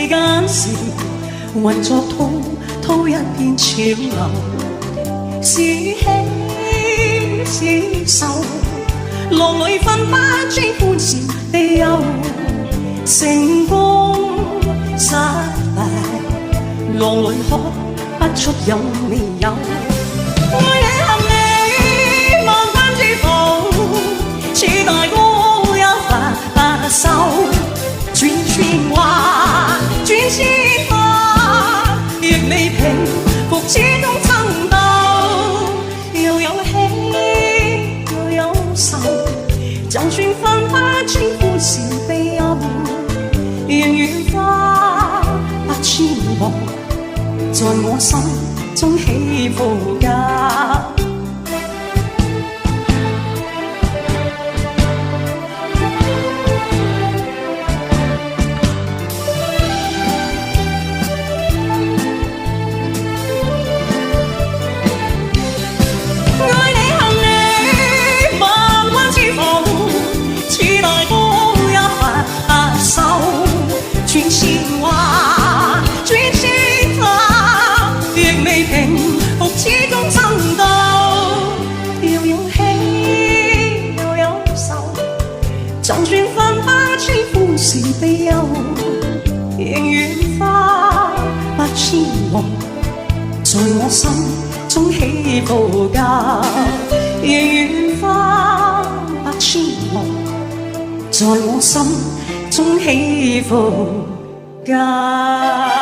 世間事，混作滔一片潮流，是喜是愁，浪裏分不清歡笑悲憂，成功失敗，浪裏看不出有未有。愛你恨你萬般之苦，似大歌一發收，轉千話轉千化，亦未平復始終爭鬥，又有喜又有愁，就算分不清歡笑悲憂，仍願花百千夢，在我心中起伏㗎。轉千話轉千化，亦未平復始終爭鬥，又有喜又有愁，就算分不清歡笑悲憂，仍願花百千夢，在我心中起伏㗎，仍願花百千夢，在我心中起伏㗎。